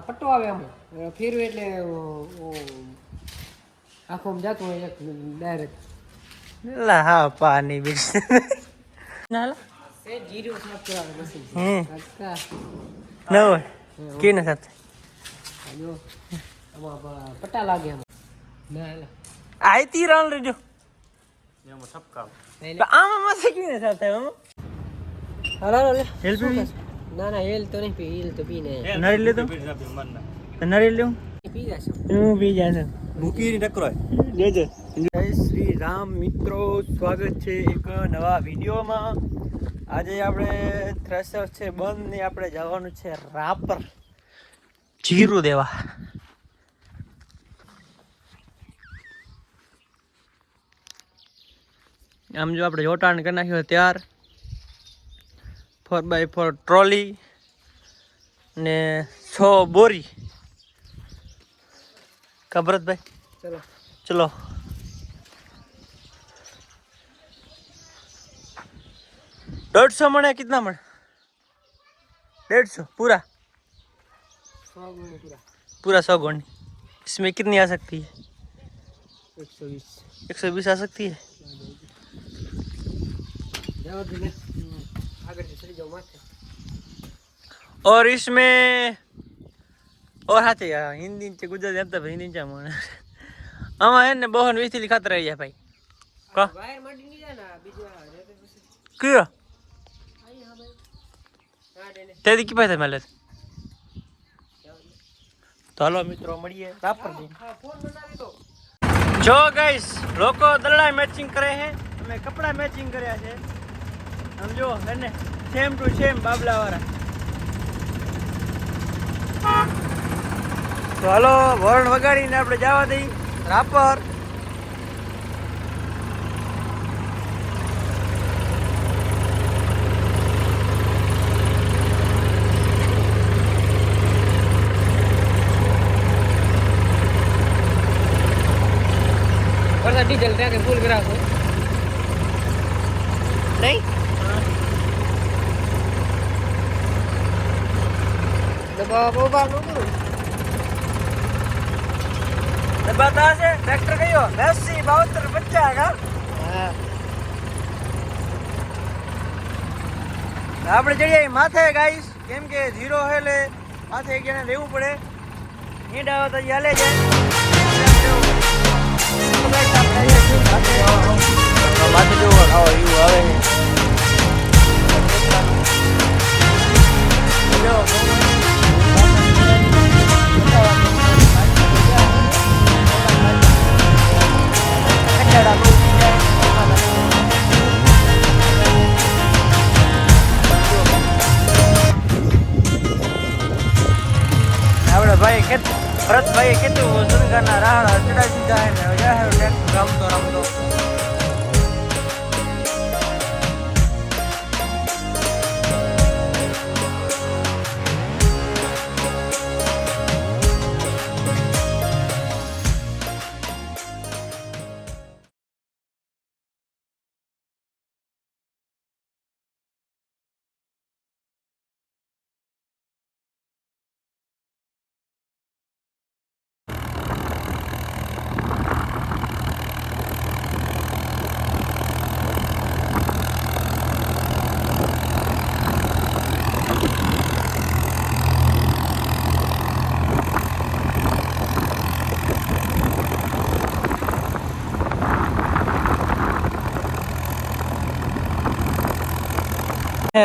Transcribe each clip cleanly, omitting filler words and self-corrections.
પટ્ટો આવે આમ ફેરવે એટલે આખો જતું હોય એક ડાયરેક્ટ લા હા પાણી બીજ નાલા એ જીરું સાફ કરવાનું મશીન અચ્છા ન હોય કેને સાથે જો આમાં પટ્ટા લાગે આમાં ના હેલા આઈતી રાલ રેજો એમાં સપકા આમાં મસે કેને સાથે આમાં હાલો લે હેલ પી ના ના હેલ તો નહીં પી હેલ તો પીને નરી લે તો નરી લે પી જાશો હું પી જાશે મૂકીને ટકરાય લેજે જય શ્રી રામ મિત્રો, સ્વાગત છે એક નવા વિડીયોમાં. આજે આપણે થ્રેશર છે બંધ ને આપણે જવાનું છે રાપર જીરું દેવા. આમ જો આપણે જોટાણ કરી નાખ્યો ત્યાર 4x4 ટ્રોલી ને 6 બોરી. કબરતભાઈ ચલો ચલો ₹150 मण है, कितना मण? 150 पूरा 100 गुण पूरा पूरा 100 गुण. इसमें कितनी आ सकती है? 120 120 आ सकती है. जाओ दिले आगे से चली जाओ माथे. और इसमें और हाथी हिंदी से गुजराती आता भाई हिंदी चा मण आमा है ने बहन वीथली खातर रही है भाई का વાયર મટી ની જાય ને બીજો રેતે પછી क्यों આઈ હા ભાઈ હા દેને तेरी की पैसा मिले तो हेलो मित्रों મળીએ રાપર દી. હા ફોન બનાવી તો જો ગાઈસ લોકો દરડા મેચિંગ કરે છે, અમે કપડા મેચિંગ કર્યા છે. સમજો એને સેમ ટુ સેમ બાબલા વાળા. તો હાલો વરણ વગાડીને આપણે જવા દઈ રાપર. વરસાદ ડીઝલ ત્યાં કે ફૂલ કરાવશો નહીં દબા બોબા નો કરું બતા છે ટ્રેક્ટર કયો 80 72 50 કા. હા આપણે જઈએ માથે ગાઈસ, કેમ કે ઝીરો હે એટલે માથે એક જણા રહેવું પડે. ઈંડ આવે તો હાલે જાય. માથે જેવું ખાવા એવું આવે આપણે ભાઈ ભરતભાઈ કેટલું સુનગાના રાહડા ચડાવી દીધા ને ટ્રેક્ટર રમતો રમતો.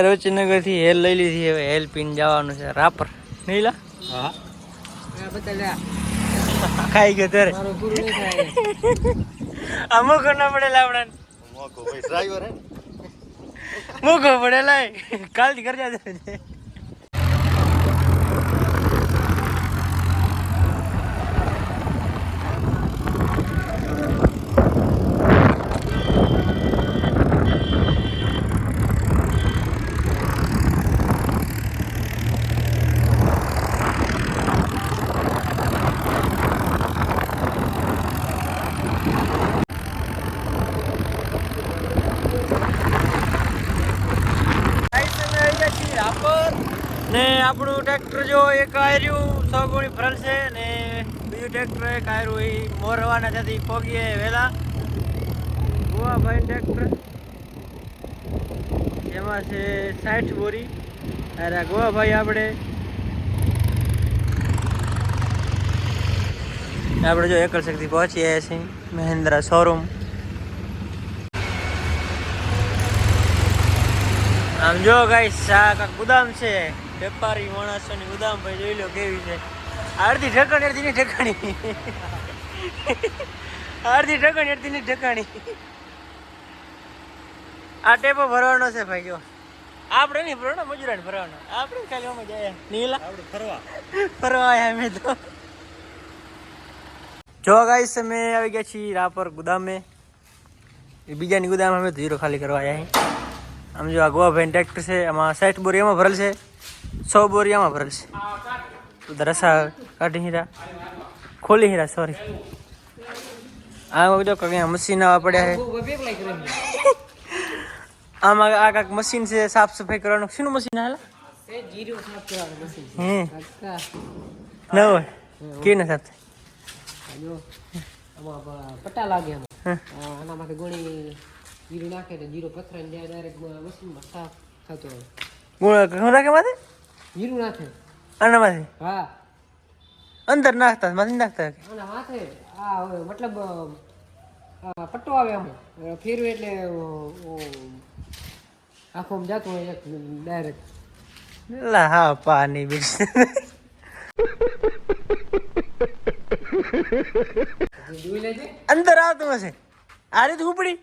રોચનગર થી હેલ લઈ લીધી, હવે હેલ પીને જવાનું છે રાપર. નહીં લા હા આ બતા લે ખાઈ ગયો ત્યારે મારું પૂરું નહીં થાય અમુક ના પડેલા આપણા મોકો ભાઈ ડ્રાઈવર હે મૂકો પડેલા કાલથી કરજા દે. ને આપણું ટ્રેક્ટર જો એક આવ્યું 6 ગોળી ભરેલ છે ને બીજું ટ્રેક્ટર કાયરું એ મોર રવાના ત્યાંથી પોગીએ વહેલા ગોવાભાઈ ટ્રેક્ટર એમાં છે 60 બોરી અરે ગોવાભાઈ આપણે જો એકલ શક્તિ પહોંચી આવ્યા છીએ મહિન્દ્રા શોરૂમ આમ જો ગાઈસ આ કાંક ગુદામ છે વેપારી માણસોની ગુદામ ભાઈ જોઈ લો કેવી છે અડધી ઠકાણી અડધી ની ઠકાણી અડધી ઠકાણી અડધી ની ઠકાણી આ ટેપો ભરવાનો છે ભાઈ જો આપણે નહીં ભરવાનો મજૂરાને ભરવાનો આપણે ખાલી આમાં જાય નીલા આપણે ફરવા આવ્યા અમે તો જો ગાઈસ અમે આવી ગયા છીએ રાપર ગુદામે એ બીજાની ગુદામ અમે તો હીરો ખાલી કરવા આવ્યા આમ જો આ ગોવાભાઈ ટ્રેક્ટર છે આમાં 60 બોરી એમાં ભરેલ છે 100 બોરી આમાં ભરેલ છે રસા કાઢી હીરા ખોલી હીરા સોરી આમાં જો કંઈક મશીન આવા પડ્યા છે આમાં આ કાંઈક મશીન છે સાફ સફાઈ કરવાનું શેનું મશીન હાલ જીરું સાફ કરવાનું મશીન હે કાકા ન હોય કેને સાફ થાય જો આમાં પટ્ટા લાગે આમાં આના માટે ગોળી જીરું નાખે તો જીરું પથરાઈને જાય ડાયરેક્ટ મશીનમાં સાફ થતો હોય ગુણ રાખે માથે જીરું નાખે આનામાંથી હા અંદર નાખતા માથે નાખતા આના માથે આ હવે મતલબ આ પટ્ટો આવે આમાં ફેરવે એટલે આખો જાતું હોય એક ડાયરેક્ટ લા હા પાણી બીજ અંદર આવતું હશે આ રીતે ઉપડી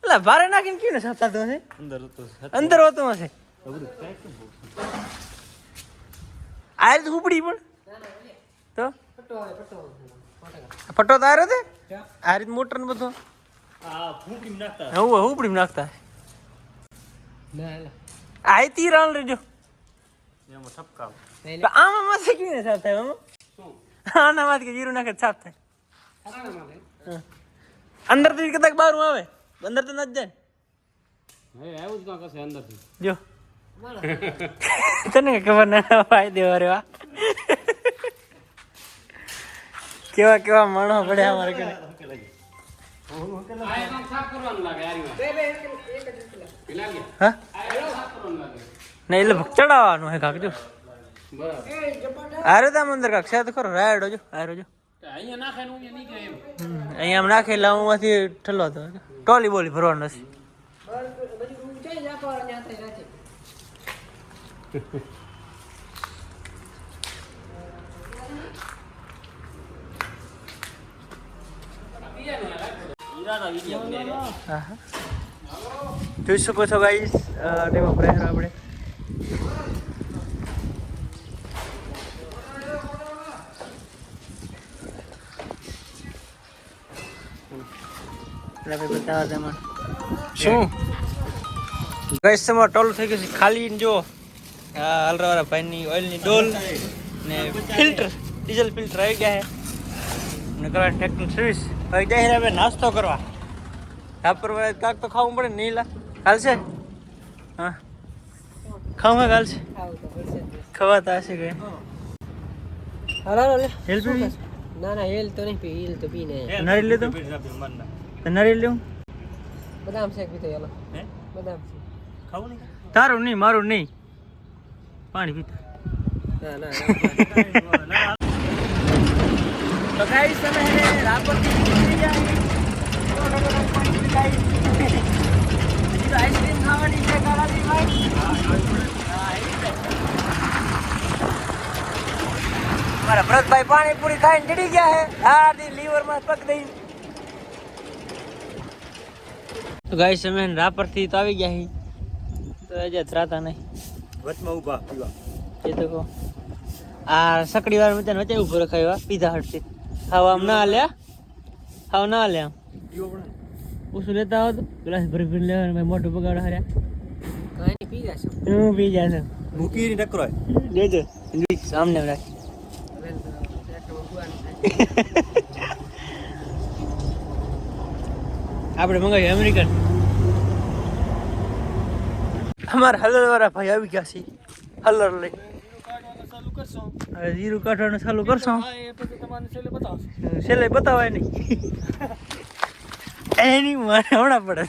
એટલે ભારે નાખીને કેવું સાફ થતું હશે અંદર હોતું હશે આ રીતે ઉપડી પણ તો ફટો તો આ રીતે આ રીતે મોટર ને બધું ઉપડી નાખતા આ તીરાણ રેજો આમાં માથે કેવી સાફ થાય આના માથે કે જીરું નાખે સાફ થાય અંદર થી કદાચ બહાર આવે અંદર તો નથી જાય જો તને ખબર ના ભાઈ દેવા રેવા કેવા કેવા માણો પડ્યા અમારે કે હા નહીં એટલે ચડાવવાનું હે કાક જો આરે તો અંદર કાક છે તો ખરો રાયડો જો આરો જો અહીંયા આમ નાખે એટલે હું માંથી ઠલો હતો ટોલી બોલી ભરવાનું નથી જોઈ શકો છો ગાઈસ તેમાં પ્રેશર આપણે બતાવો તેમાં શું ગેસ તમારે ટોલું થઈ ગયું છે ખાલી જો હલરાવાળા ભાઈની ઓઇલની ડોલ ને ફિલ્ટર ડીઝલ ફિલ્ટર આવી ગયા છે ને કરવા ટ્રેક્ટર સર્વિસ હવે જાય આપણે નાસ્તો કરવા રાપર કાંક તો ખાવું પડે ને નીલા હાલશે હા ખાવું કાલ છે ખવાતા હશે કે હેલ પી ના હેલ તો નહીં પી હેલ તો પીને નરી લે તો નરી લેવું બદામ શેક પીતો યાલો બદામ શેક ખાવું નહીં તારું નહીં મારું નહીં પાણી પીતા ના તો ગાઈસ તમે રાપરથી નીકળી જાય આઈસ્ક્રીમ ખાવાની છે કાલાજી ભાઈ મારા ભરતભાઈ પાણીપુરી ખાઈને ચડી ગયા હે હાર્દી લીવરમાં પગ દઈ તો ગાઈસ અમે રાપરથી તો આવી ગયા હી તો આજે ત્રાતા નહીં વચમાં ઊભા પીવા એ તો કહો આ સકડી વાર મચાન વચ્ચે ઉભો રખાયો પીધા હટથી ખાવા આમ ના હાલ્યા ખાવા ના હાલ્યા પીવો પડે ઓછું લેતા આવો તો ગ્લાસ ભરી લેવાનું ભાઈ મોટું બગાડો હાર્યા કઈ પી જશો હું પી જશે મૂકીને ટકરાય જોજો સામને રાખી આપણે મંગાવી અમેરિકન અમારા હલર વાળા ભાઈ આવી ગયા છે હલર લઈ હવે જીરું કાઢવાનું ચાલુ કરશું છેલ્લે બતાવાય નહીં એની મને હમણાં પડે